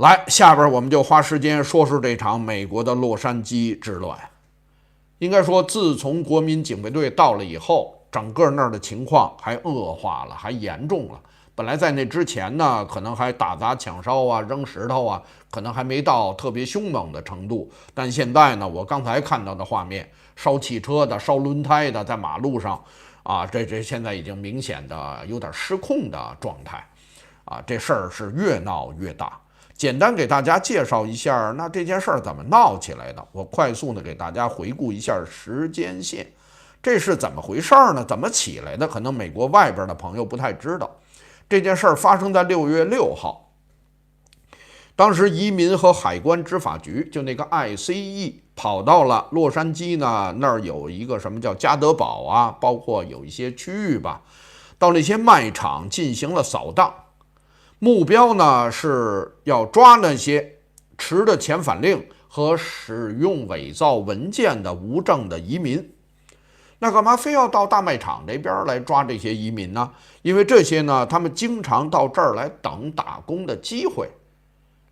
来，下边我们就花时间说说这场美国的洛杉矶之乱。应该说，自从国民警卫队到了以后，整个那儿的情况还恶化了，还严重了。本来在那之前呢，可能还打砸抢烧啊、扔石头啊，可能还没到特别凶猛的程度。但现在呢，我刚才看到的画面，烧汽车的、烧轮胎的，在马路上啊，这现在已经明显的有点失控的状态啊，这事儿是越闹越大。简单给大家介绍一下，那这件事儿怎么闹起来的？我快速的给大家回顾一下时间线，这是怎么回事呢？怎么起来的？可能美国外边的朋友不太知道。这件事儿发生在6月6号，当时移民和海关执法局就那个 ICE 跑到了洛杉矶呢，那儿有一个什么叫加德堡啊，包括有一些区域吧，到那些卖场进行了扫荡。目标呢是要抓那些持着遣返令和使用伪造文件的无证的移民。那干嘛非要到大卖场这边来抓这些移民呢？因为这些呢，他们经常到这儿来等打工的机会，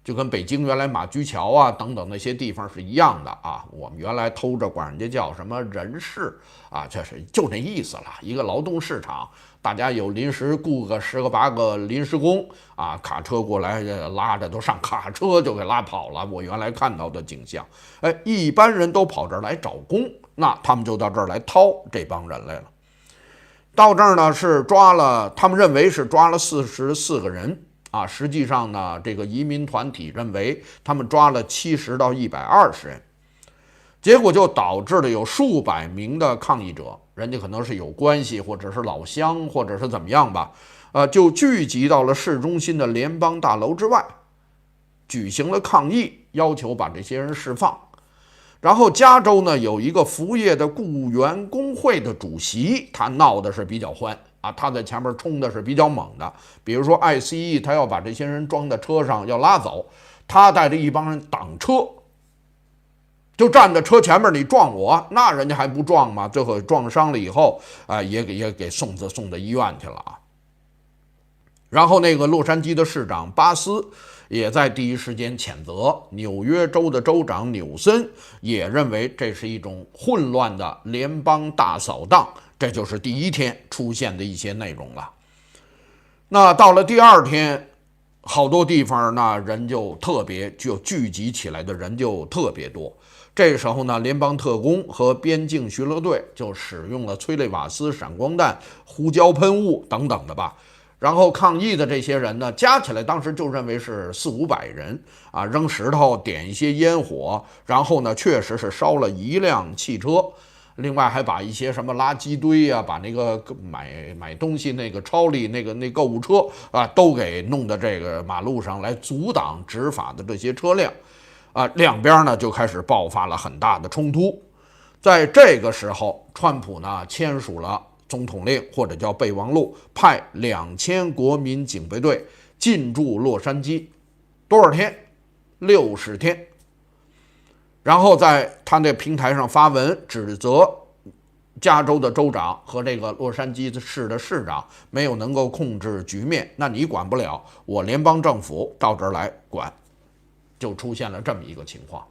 就跟北京原来马驹桥啊等等那些地方是一样的啊。我们原来偷着管人家叫什么人市啊，这是就那意思了，一个劳动市场。大家有临时雇个10个8个临时工啊，卡车过来拉着都上卡车就给拉跑了。我原来看到的景象，一般人都跑这儿来找工，那他们就到这儿来掏这帮人来了。到这儿呢是抓了，他们认为是抓了44个人啊，实际上呢，这个移民团体认为他们抓了70到120人。结果就导致了有数百名的抗议者，人家可能是有关系，或者是老乡，或者是怎么样吧，就聚集到了市中心的联邦大楼之外，举行了抗议，要求把这些人释放。然后加州呢有一个服务业的雇员工会的主席，他闹的是比较欢啊，他在前面冲的是比较猛的。比如说 ICE 他要把这些人装在车上要拉走，他带着一帮人挡车。就站在车前面，你撞我，那人家还不撞吗？最后撞伤了以后，也给送到医院去了啊。然后那个洛杉矶的市长巴斯也在第一时间谴责，纽约州的州长纽森也认为这是一种混乱的联邦大扫荡，这就是第一天出现的一些内容了。那到了第二天，好多地方那人就聚集起来的人就特别多。这时候呢，联邦特工和边境巡逻队就使用了催泪瓦斯、闪光弹、胡椒喷雾等等的吧。然后抗议的这些人呢，加起来当时就认为是400-500人啊，扔石头、点一些烟火，然后呢，确实是烧了一辆汽车，另外还把一些什么垃圾堆啊，把那个买东西那个超里那购物车啊，都给弄到这个马路上来阻挡执法的这些车辆。两边呢就开始爆发了很大的冲突。在这个时候，川普呢签署了总统令，或者叫备忘录，派2000国民警备队进驻洛杉矶，多少天？60天。然后在他那平台上发文指责加州的州长和这个洛杉矶市的市长没有能够控制局面，那你管不了，我联邦政府到这儿来管。就出现了这么一个情况。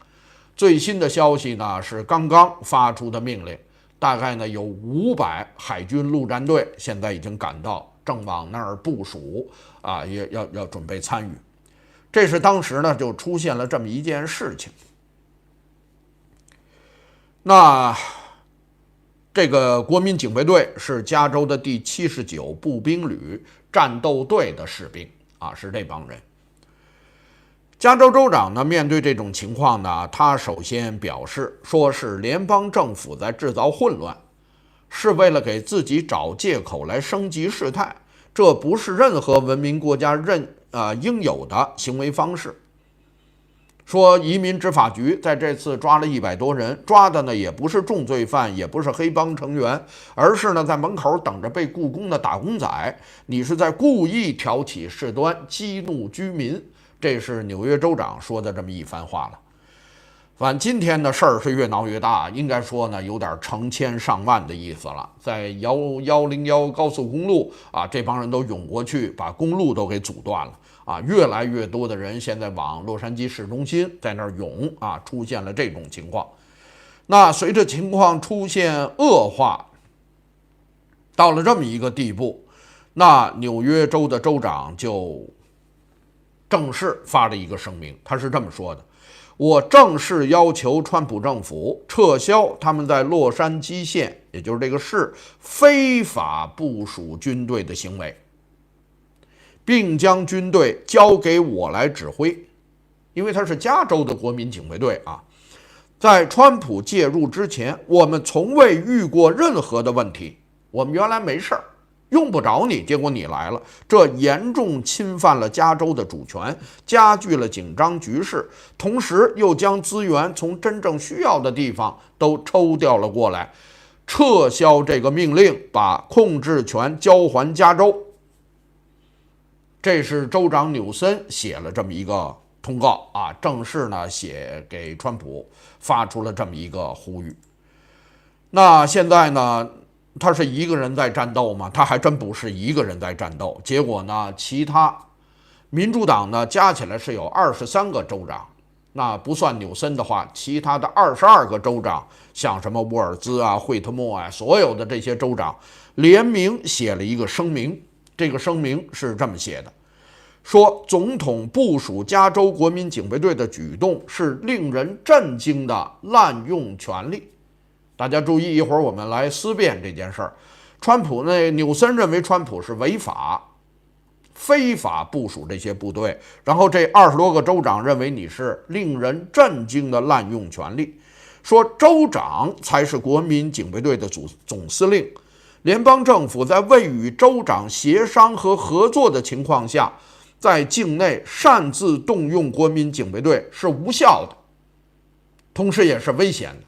最新的消息呢是刚刚发出的命令，大概呢有500海军陆战队现在已经赶到，正往那儿部署啊，也要准备参与。这是当时呢就出现了这么一件事情。那这个国民警备队是加州的第79步兵旅战斗队的士兵啊，是这帮人。加州州长呢，面对这种情况呢，他首先表示说是联邦政府在制造混乱，是为了给自己找借口来升级事态，这不是任何文明国家应有的行为方式。说移民执法局在这次抓了100多人，抓的呢也不是重罪犯，也不是黑帮成员，而是呢在门口等着被雇工的打工仔，你是在故意挑起事端，激怒居民。这是纽约州长说的这么一番话了。反正今天的事儿是越闹越大，应该说呢有点成千上万的意思了。在101高速公路啊，这帮人都涌过去，把公路都给阻断了。啊，越来越多的人现在往洛杉矶市中心在那儿涌啊，出现了这种情况。那随着情况出现恶化，到了这么一个地步，那纽约州的州长就正式发了一个声明，他是这么说的：我正式要求川普政府撤销他们在洛杉矶县，也就是这个市非法部署军队的行为，并将军队交给我来指挥。因为他是加州的国民警卫队啊，在川普介入之前，我们从未遇过任何的问题，我们原来没事儿，用不着你，结果你来了，这严重侵犯了加州的主权，加剧了紧张局势，同时又将资源从真正需要的地方都抽调了过来。撤销这个命令，把控制权交还加州。这是州长纽森写了这么一个通告啊，正式呢写给川普，发出了这么一个呼吁。那现在呢，他是一个人在战斗吗？他还真不是一个人在战斗。结果呢，其他民主党呢加起来是有23个州长，那不算纽森的话，其他的22个州长，像什么沃尔兹啊、惠特莫啊，所有的这些州长联名写了一个声明。这个声明是这么写的，说总统部署加州国民警卫队的举动是令人震惊的滥用权力。大家注意，一会儿我们来思辨这件事儿。纽森认为川普是违法、非法部署这些部队，然后这20多个州长认为你是令人震惊的滥用权力，说州长才是国民警卫队的总司令。联邦政府在未与州长协商和合作的情况下，在境内擅自动用国民警卫队是无效的，同时也是危险的。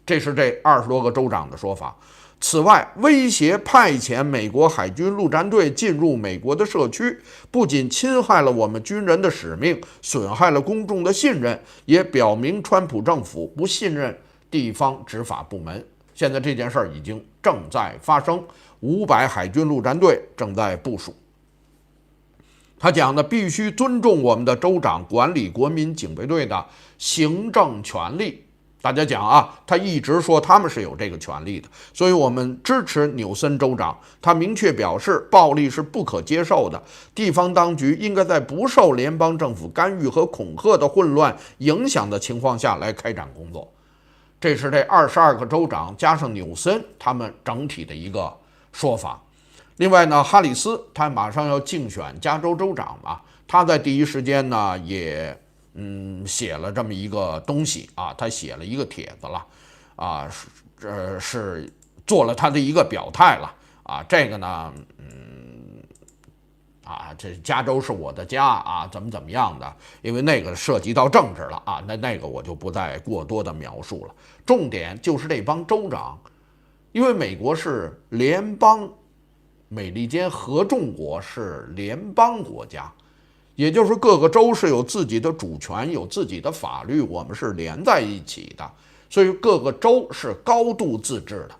这是这20多个州长的说法。此外，威胁派遣美国海军陆战队进入美国的社区，不仅侵害了我们军人的使命，损害了公众的信任，也表明川普政府不信任地方执法部门。现在这件事儿已经正在发生，500海军陆战队正在部署。他讲的必须尊重我们的州长管理国民警卫队的行政权力。大家讲啊，他一直说他们是有这个权利的，所以我们支持纽森州长。他明确表示，暴力是不可接受的，地方当局应该在不受联邦政府干预和恐吓的混乱影响的情况下来开展工作。这是这22个州长加上纽森他们整体的一个说法。另外呢，哈里斯他马上要竞选加州州长嘛，他在第一时间呢也写了这么一个东西啊，他写了一个帖子了啊，是做了他的一个表态了啊。这个呢，这加州是我的家啊，怎么样的？因为那个涉及到政治了啊，那个我就不再过多的描述了。重点就是这帮州长，因为美国是联邦，美利坚合众国是联邦国家，也就是各个州是有自己的主权，有自己的法律，我们是连在一起的，所以各个州是高度自治的。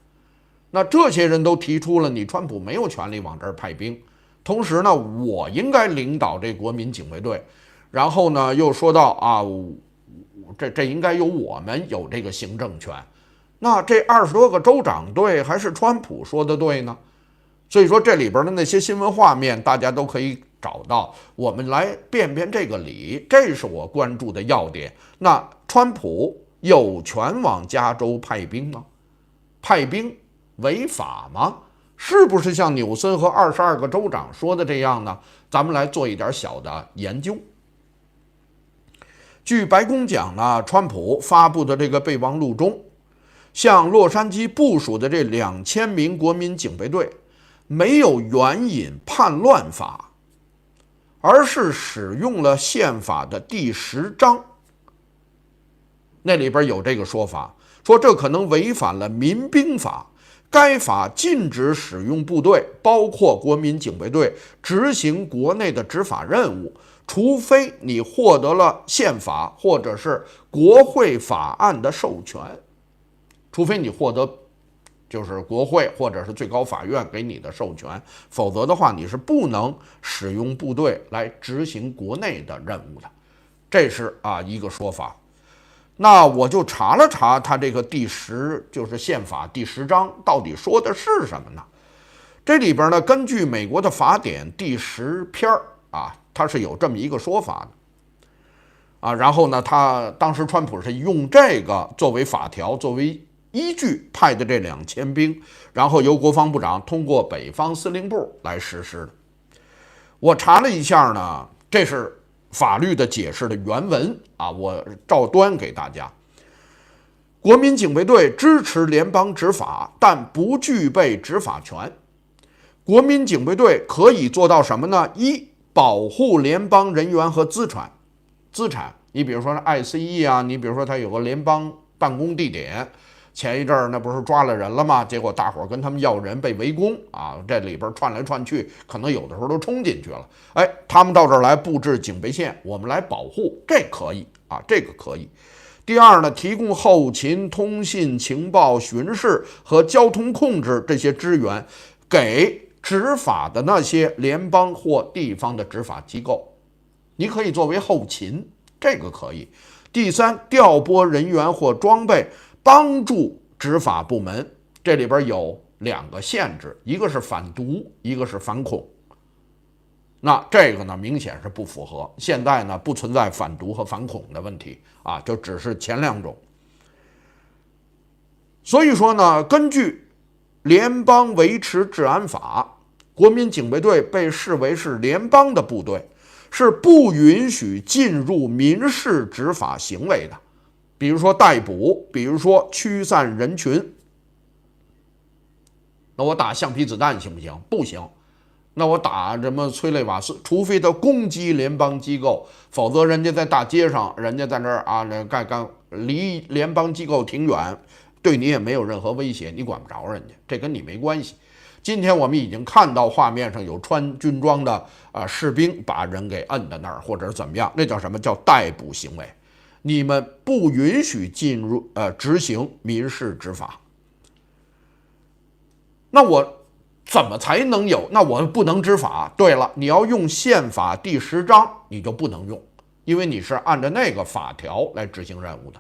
那这些人都提出了，你川普没有权利往这儿派兵。同时呢，我应该领导这国民警卫队，然后呢，又说到啊，这应该由我们有这个行政权。那这20多个州长对还是川普说的对呢？所以说这里边的那些新闻画面，大家都可以找到。我们来辩辩这个理，这是我关注的要点。那川普有权往加州派兵吗？派兵违法吗？是不是像纽森和22个州长说的这样呢？咱们来做一点小的研究。据白宫讲呢，川普发布的这个备忘录中，向洛杉矶部署的这2000名国民警卫队没有援引叛乱法，而是使用了宪法的第10章。那里边有这个说法，说这可能违反了民兵法。该法禁止使用部队，包括国民警卫队，执行国内的执法任务，除非你获得了宪法或者是国会法案的授权，除非你获得就是国会或者是最高法院给你的授权，否则的话你是不能使用部队来执行国内的任务的，这是一个说法。那我就查了查他这个就是宪法第10章到底说的是什么呢？这里边呢，根据美国的法典第10篇它是有这么一个说法的然后呢，当时川普是用这个作为法条作为依据派的这2000兵，然后由国防部长通过北方司令部来实施的。我查了一下呢，这是法律的解释的原文我照端给大家。国民警卫队支持联邦执法，但不具备执法权。国民警卫队可以做到什么呢？一、保护联邦人员和资产。你比如说ICE你比如说它有个联邦办公地点，前一阵儿那不是抓了人了吗？结果大伙儿跟他们要人，被围攻这里边串来串去，可能有的时候都冲进去了。他们到这儿来布置警备线，我们来保护，这可以这个可以。第二呢，提供后勤、通信、情报、巡视和交通控制这些支援给执法的那些联邦或地方的执法机构，你可以作为后勤，这个可以。第三，调拨人员或装备帮助执法部门，这里边有2个限制，一个是反毒，一个是反恐。那这个呢，明显是不符合。现在呢，不存在反毒和反恐的问题就只是前2种。所以说呢，根据联邦维持治安法，国民警卫队被视为是联邦的部队，是不允许进入民事执法行为的，比如说逮捕，比如说驱散人群。那我打橡皮子弹行不行？不行。那我打什么催泪瓦斯？除非他攻击联邦机构，否则人家在大街上，人家在那儿离联邦机构挺远，对你也没有任何威胁，你管不着人家，这跟你没关系。今天我们已经看到画面上有穿军装的士兵把人给摁在那儿，或者是怎么样，那叫什么？叫逮捕行为。你们不允许进入执行民事执法。那我怎么才能有？那我不能执法。对了，你要用宪法第10章，你就不能用，因为你是按照那个法条来执行任务的。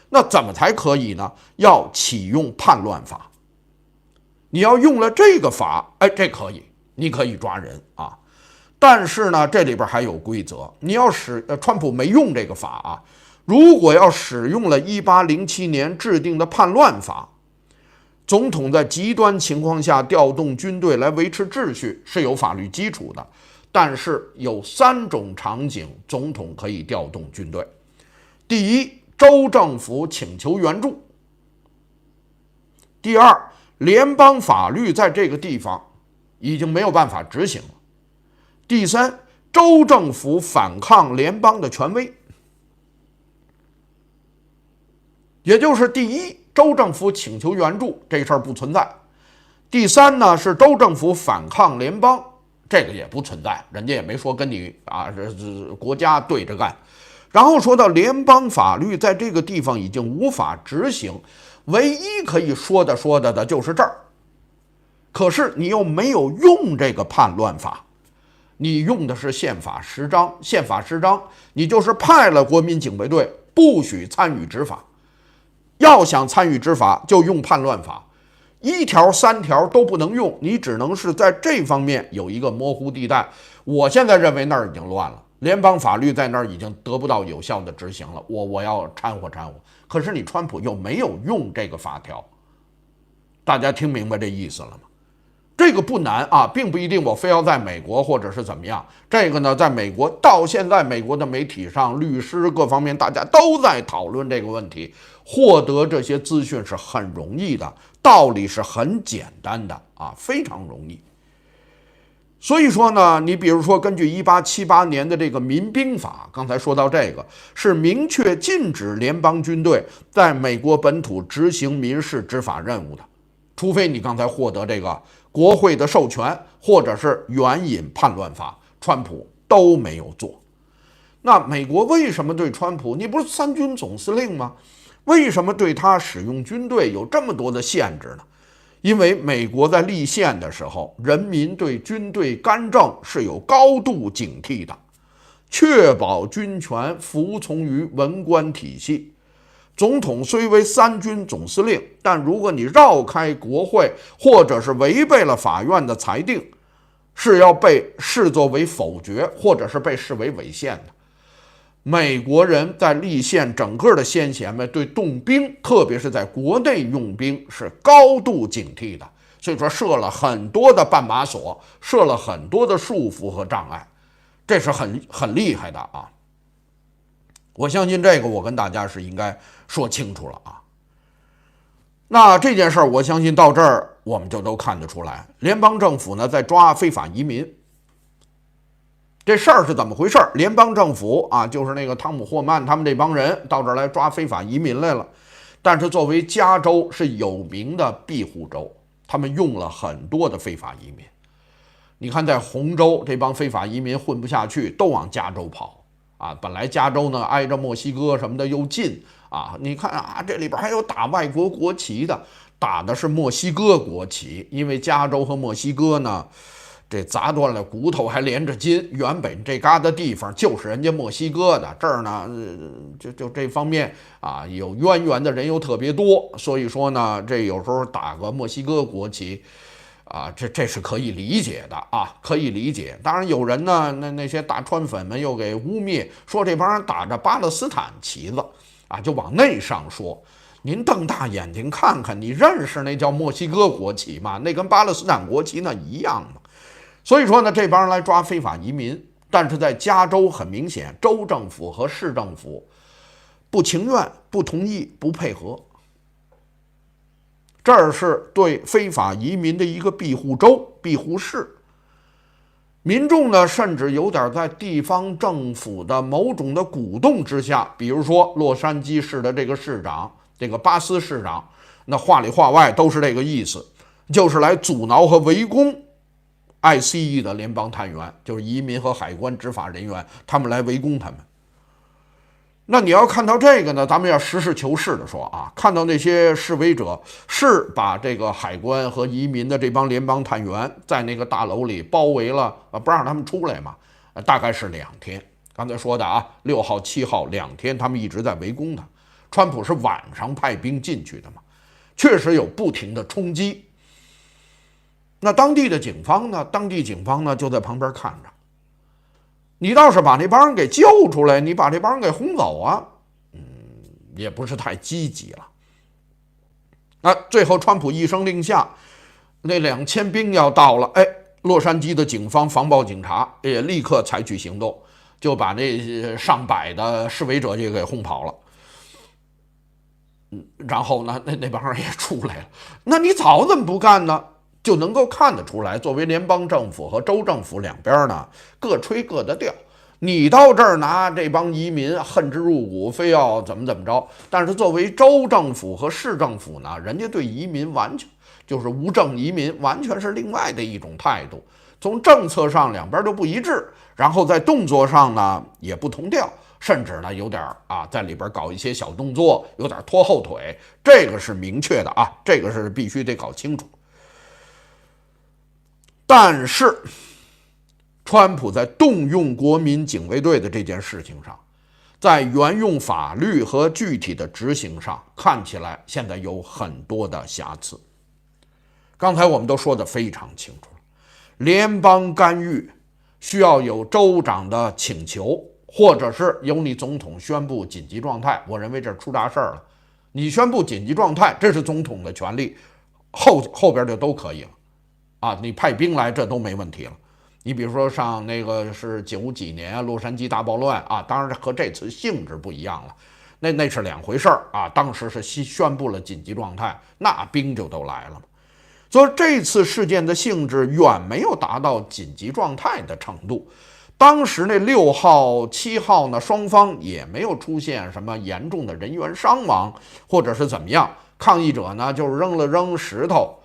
那怎么才可以呢？要启用叛乱法。你要用了这个法，这可以，你可以抓人但是呢，这里边还有规则。你要川普没用这个法如果要使用了1807年制定的叛乱法，总统在极端情况下调动军队来维持秩序是有法律基础的，但是有3种场景总统可以调动军队。第一，州政府请求援助；第二，联邦法律在这个地方已经没有办法执行了；第三，州政府反抗联邦的权威。也就是第一，州政府请求援助，这事儿不存在；第三呢，是州政府反抗联邦，这个也不存在，人家也没说跟你国家对着干。然后说到联邦法律在这个地方已经无法执行，唯一可以说的就是这儿。可是你又没有用这个叛乱法，你用的是宪法10章，宪法10章你就是派了国民警卫队，不许参与执法。要想参与执法，就用叛乱法，1条3条都不能用，你只能是在这方面有一个模糊地带。我现在认为那儿已经乱了，联邦法律在那儿已经得不到有效的执行了，我要掺和。可是你川普又没有用这个法条，大家听明白这意思了吗？这个不难并不一定我非要在美国或者是怎么样。这个呢，在美国到现在，美国的媒体上、律师各方面，大家都在讨论这个问题。获得这些资讯是很容易的，道理是很简单的非常容易。所以说呢，你比如说根据1878年的这个民兵法，刚才说到这个是明确禁止联邦军队在美国本土执行民事执法任务的，除非你刚才获得这个国会的授权，或者是援引叛乱法，川普都没有做。那美国为什么对川普，你不是3军总司令吗？为什么对他使用军队有这么多的限制呢？因为美国在立宪的时候，人民对军队干政是有高度警惕的，确保军权服从于文官体系。总统虽为三军总司令，但如果你绕开国会，或者是违背了法院的裁定，是要被视作为否决，或者是被视为违宪的。美国人在立宪整个的先贤们对动兵，特别是在国内用兵是高度警惕的，所以说设了很多的绊马索，设了很多的束缚和障碍，这是很厉害的啊。我相信这个我跟大家是应该说清楚了啊。那这件事儿，我相信到这儿我们就都看得出来，联邦政府呢在抓非法移民。这事儿是怎么回事？联邦政府啊，就是那个汤姆·霍曼他们这帮人到这儿来抓非法移民来了。但是作为加州是有名的庇护州，他们用了很多的非法移民。你看，在红州这帮非法移民混不下去，都往加州跑啊。本来加州呢挨着墨西哥什么的又近啊，你看啊，这里边还有打外国国旗的，打的是墨西哥国旗，因为加州和墨西哥呢。这砸断了骨头还连着筋，原本这疙瘩地方就是人家墨西哥的，这儿呢，就这方面啊，有渊源的人又特别多，所以说呢，这有时候打个墨西哥国旗，啊，这是可以理解的啊，可以理解。当然有人呢，那些大川粉们又给污蔑，说这帮人打着巴勒斯坦旗子啊，就往那上说。您瞪大眼睛看看，你认识那叫墨西哥国旗吗？那跟巴勒斯坦国旗那一样吗？所以说呢，这帮人来抓非法移民，但是在加州很明显，州政府和市政府不情愿、不同意、不配合。这是对非法移民的一个庇护州、庇护市。民众呢，甚至有点在地方政府的某种的鼓动之下，比如说洛杉矶市的这个市长，这个巴斯市长，那话里话外都是这个意思，就是来阻挠和围攻ICE 的联邦探员，就是移民和海关执法人员，他们来围攻他们。那你要看到这个呢，咱们要实事求是的说啊，看到那些示威者是把这个海关和移民的这帮联邦探员在那个大楼里包围了，不让他们出来嘛，大概是2天。刚才说的啊，6号、7号2天，他们一直在围攻他。川普是晚上派兵进去的嘛，确实有不停的冲击。那当地警方呢就在旁边看着，你倒是把那帮人给救出来，你把这帮人给轰走啊，也不是太积极了。那最后川普一声令下，那2000兵要到了，洛杉矶的警方防暴警察也立刻采取行动，就把那上百的示威者就给轰跑了。然后呢，那帮人也出来了。那你早怎么不干呢？就能够看得出来，作为联邦政府和州政府两边呢，各吹各的调。你到这儿拿这帮移民恨之入骨，非要怎么着？但是作为州政府和市政府呢，人家对移民完全就是无证移民，完全是另外的一种态度。从政策上两边都不一致，然后在动作上呢也不同调，甚至呢有点在里边搞一些小动作，有点拖后腿。这个是明确的啊，这个是必须得搞清楚。但是，川普在动用国民警卫队的这件事情上，在援用法律和具体的执行上，看起来现在有很多的瑕疵。刚才我们都说得非常清楚了，联邦干预需要有州长的请求，或者是由你总统宣布紧急状态。我认为这出大事了，你宣布紧急状态，这是总统的权利，后边就都可以了。你派兵来这都没问题了。你比如说上那个是90几年洛杉矶大暴乱啊，当然和这次性质不一样了，那是两回事啊。当时是宣布了紧急状态，那兵就都来了。所以这次事件的性质远没有达到紧急状态的程度。当时那6号、7号呢，双方也没有出现什么严重的人员伤亡，或者是怎么样。抗议者呢，就是扔石头。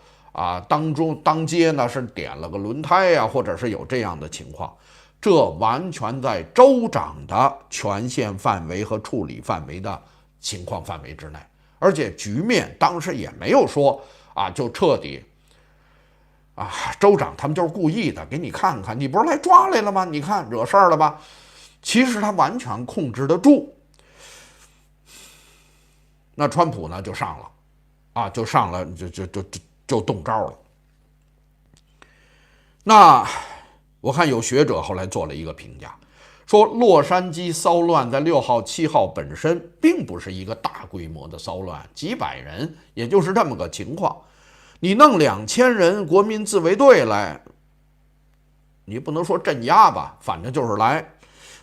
当街呢是点了个轮胎呀，或者是有这样的情况，这完全在州长的权限范围和处理范围的情况范围之内，而且局面当时也没有说就彻底州长他们就是故意的，给你看看，你不是来抓来了吗？你看惹事儿了吧？其实他完全控制得住。那川普呢就上了，就上了，就动招了。那我看有学者后来做了一个评价，说洛杉矶骚乱在6号、7号本身并不是一个大规模的骚乱，几百人，也就是这么个情况。你弄2000人国民自卫队来，你不能说镇压吧，反正就是来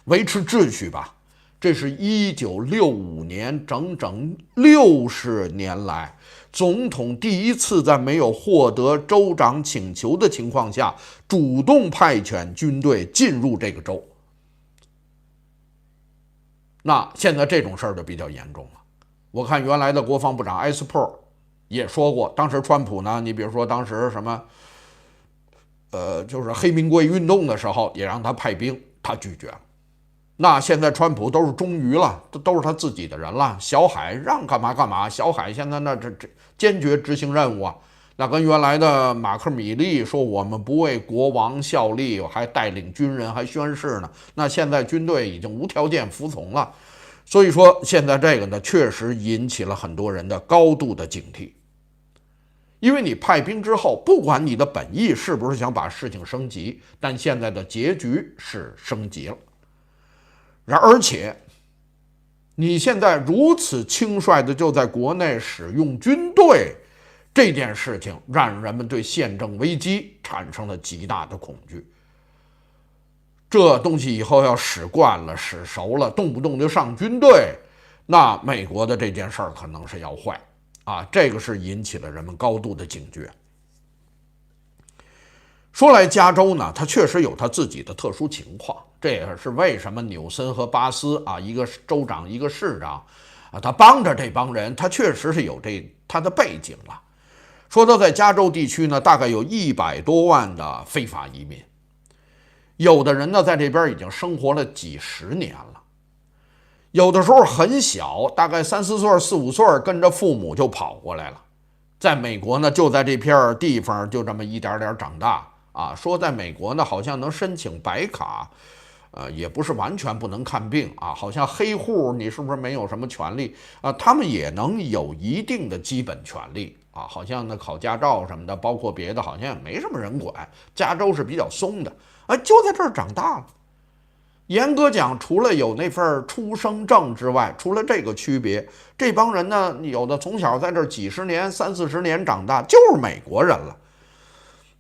维持秩序吧。这是1965年，整整60年来，总统第一次在没有获得州长请求的情况下，主动派遣军队进入这个州。那现在这种事儿就比较严重了。我看原来的国防部长埃斯珀也说过，当时川普呢，你比如说当时什么，就是黑名贵运动的时候，也让他派兵，他拒绝了。那现在川普都是忠于了，都是他自己的人了。小海让干嘛干嘛，小海现在那这坚决执行任务啊。那跟原来的马克米利说我们不为国王效力，还带领军人还宣誓呢。那现在军队已经无条件服从了，所以说现在这个呢，确实引起了很多人的高度的警惕。因为你派兵之后，不管你的本意是不是想把事情升级，但现在的结局是升级了。而且，你现在如此轻率的就在国内使用军队，这件事情让人们对宪政危机产生了极大的恐惧。这东西以后要使惯了、使熟了，动不动就上军队，那美国的这件事儿可能是要坏啊！这个是引起了人们高度的警觉。说来加州呢，它确实有它自己的特殊情况，这也是为什么纽森和巴斯一个州长一个市长他帮着这帮人，他确实是有他的背景了。说到在加州地区呢，大概有100多万的非法移民，有的人呢在这边已经生活了几十年了，有的时候很小，大概3、4岁、4、5岁跟着父母就跑过来了，在美国呢就在这片地方就这么一点点长大。说在美国呢，好像能申请白卡，也不是完全不能看病好像黑户你是不是没有什么权利他们也能有一定的基本权利好像呢考驾照什么的，包括别的好像也没什么人管，加州是比较松的就在这儿长大了。严格讲，除了有那份出生证之外，除了这个区别，这帮人呢，有的从小在这儿几十年、30、40年长大，就是美国人了。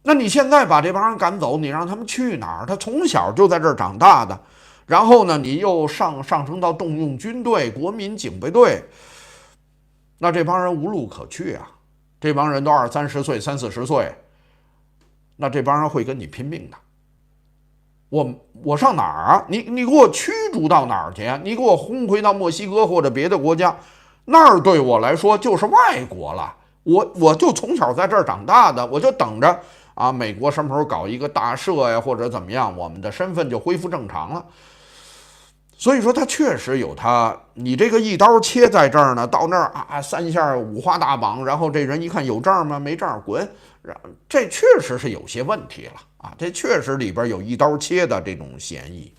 那你现在把这帮人赶走，你让他们去哪儿？他从小就在这儿长大的，然后呢，你又上升到动用军队、国民警备队，那这帮人无路可去啊！这帮人都20、30岁、30、40岁，那这帮人会跟你拼命的。我上哪儿啊？你给我驱逐到哪儿去啊？你给我轰回到墨西哥或者别的国家，那儿对我来说就是外国了。我就从小在这儿长大的，我就等着美国什么时候搞一个大赦呀，或者怎么样，我们的身份就恢复正常了。所以说他确实有你这个一刀切在这儿呢，到那儿3下5花大绑，然后这人一看有证吗？没证，滚！这确实是有些问题了这确实里边有一刀切的这种嫌疑。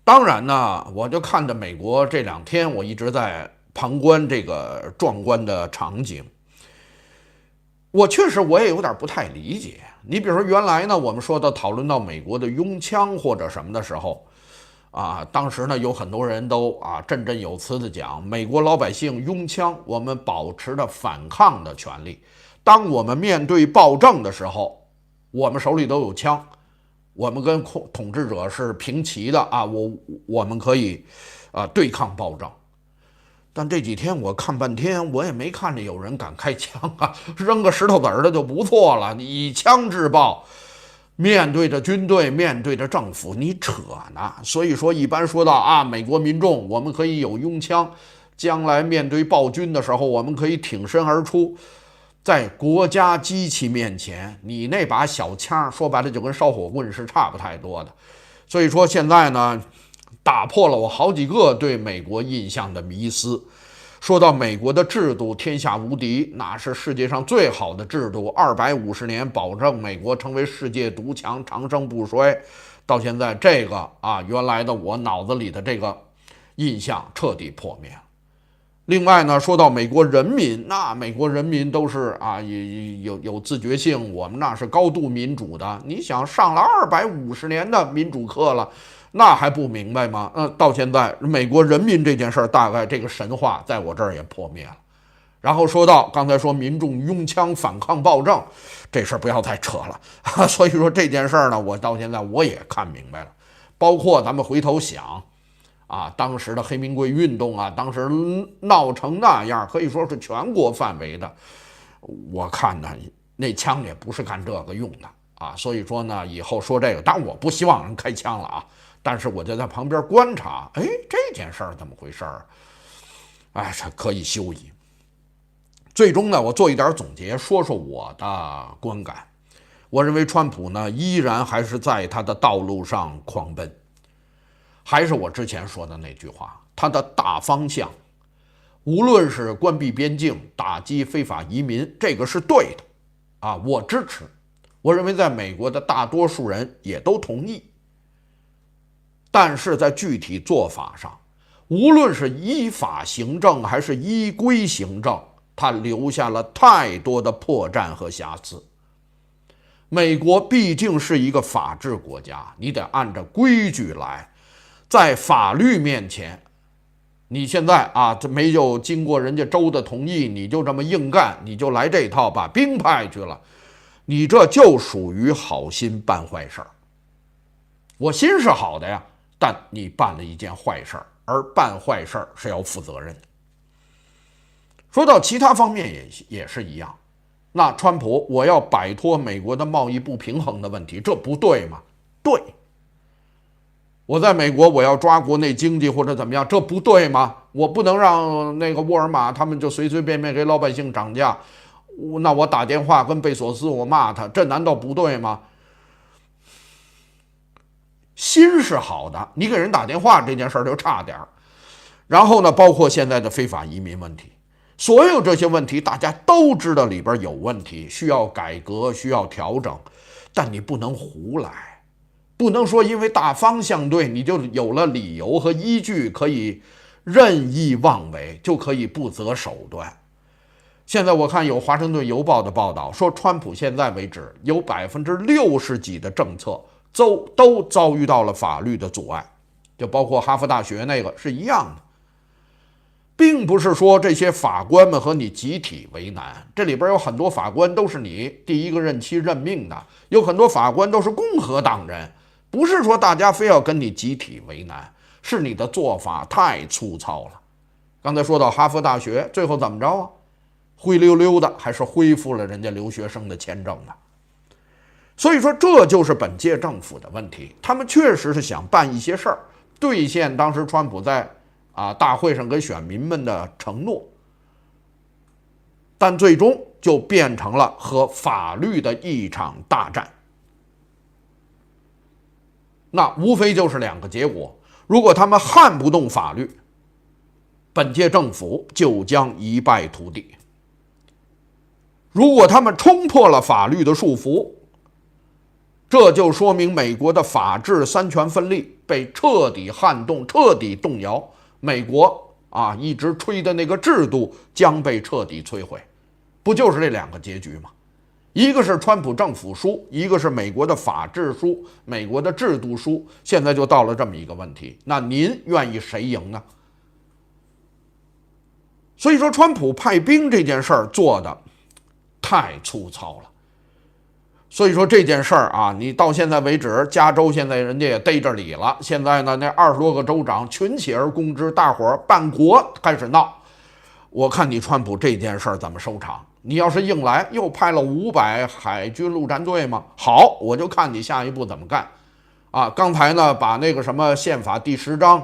当然呢，我就看着美国这2天，我一直在旁观这个壮观的场景。我确实也有点不太理解。你比如说原来呢，我们讨论到美国的拥枪或者什么的时候当时呢有很多人都振振有词的讲，美国老百姓拥枪，我们保持着反抗的权利。当我们面对暴政的时候，我们手里都有枪，我们跟统治者是平齐的我们可以对抗暴政。但这几天我看半天，我也没看着有人敢开枪扔个石头子儿的就不错了。你以枪制暴，面对着军队，面对着政府，你扯呢。所以说，一般说到美国民众，我们可以有拥枪，将来面对暴君的时候，我们可以挺身而出。在国家机器面前，你那把小枪说白了就跟烧火棍是差不太多的。所以说现在呢，打破了我好几个对美国印象的迷思。说到美国的制度天下无敌，那是世界上最好的制度，250年保证美国成为世界独强，长盛不衰。到现在这个原来的我脑子里的这个印象彻底破灭了。另外呢，说到美国人民，那美国人民都是有自觉性，我们那是高度民主的。你想上了250年的民主课了，那还不明白吗？到现在美国人民这件事儿，大概这个神话在我这儿也破灭了。然后说到刚才说民众拥枪反抗暴政，这事儿不要再扯了。所以说这件事儿呢，我到现在我也看明白了。包括咱们回头想当时的黑名贵运动当时闹成那样，可以说是全国范围的。我看呢，那枪也不是干这个用的所以说呢，以后说这个，当然我不希望人开枪了但是我就在旁边观察，这件事儿怎么回事儿？这可以休矣。最终呢，我做一点总结，说说我的观感。我认为川普呢，依然还是在他的道路上狂奔。还是我之前说的那句话，他的大方向，无论是关闭边境、打击非法移民，这个是对的我支持。我认为在美国的大多数人也都同意。但是在具体做法上，无论是依法行政还是依规行政，它留下了太多的破绽和瑕疵。美国毕竟是一个法治国家，你得按照规矩来。在法律面前，你现在这没有经过人家州的同意，你就这么硬干，你就来这套把兵派去了，你这就属于好心办坏事儿。我心是好的呀，但你办了一件坏事儿，而办坏事儿是要负责任的。说到其他方面也是一样，那川普我要摆脱美国的贸易不平衡的问题，这不对吗？对。我在美国，我要抓国内经济或者怎么样，这不对吗？我不能让那个沃尔玛他们就随随便便给老百姓涨价，那我打电话跟贝索斯我骂他，这难道不对吗？心是好的，你给人打电话这件事就差点。然后呢，包括现在的非法移民问题，所有这些问题大家都知道里边有问题，需要改革，需要调整，但你不能胡来。不能说因为大方向对，你就有了理由和依据可以任意妄为，就可以不择手段。现在我看有《华盛顿邮报》的报道说，川普现在为止有60%几的政策都遭遇到了法律的阻碍，就包括哈佛大学那个是一样的。并不是说这些法官们和你集体为难，这里边有很多法官都是你第一个任期任命的，有很多法官都是共和党人。不是说大家非要跟你集体为难，是你的做法太粗糙了。刚才说到哈佛大学，最后怎么着灰溜溜的还是恢复了人家留学生的签证的。所以说这就是本届政府的问题，他们确实是想办一些事儿，兑现当时川普在大会上给选民们的承诺，但最终就变成了和法律的一场大战。那无非就是两个结果，如果他们撼不动法律，本届政府就将一败涂地；如果他们冲破了法律的束缚，这就说明美国的法治三权分立被彻底撼动，彻底动摇，美国一直吹的那个制度将被彻底摧毁。不就是这两个结局吗？一个是川普政府输，一个是美国的法治输，美国的制度输，现在就到了这么一个问题，那您愿意谁赢呢？所以说川普派兵这件事儿做的太粗糙了。所以说这件事儿你到现在为止，加州现在人家也逮着理了，现在呢那20多个州长群起而攻之，大伙儿办国开始闹。我看你川普这件事儿怎么收场？你要是硬来，又派了500海军陆战队吗？好，我就看你下一步怎么干。刚才呢把那个什么宪法第10章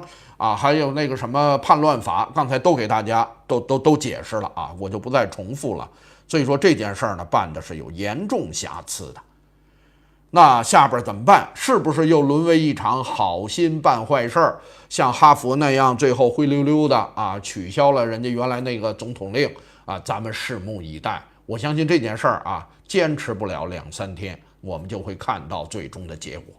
还有那个什么叛乱法，刚才都给大家都解释了我就不再重复了。所以说这件事儿呢办的是有严重瑕疵的。那下边怎么办？是不是又沦为一场好心办坏事儿，像哈佛那样最后灰溜溜的取消了人家原来那个总统令咱们拭目以待。我相信这件事儿坚持不了2、3天，我们就会看到最终的结果。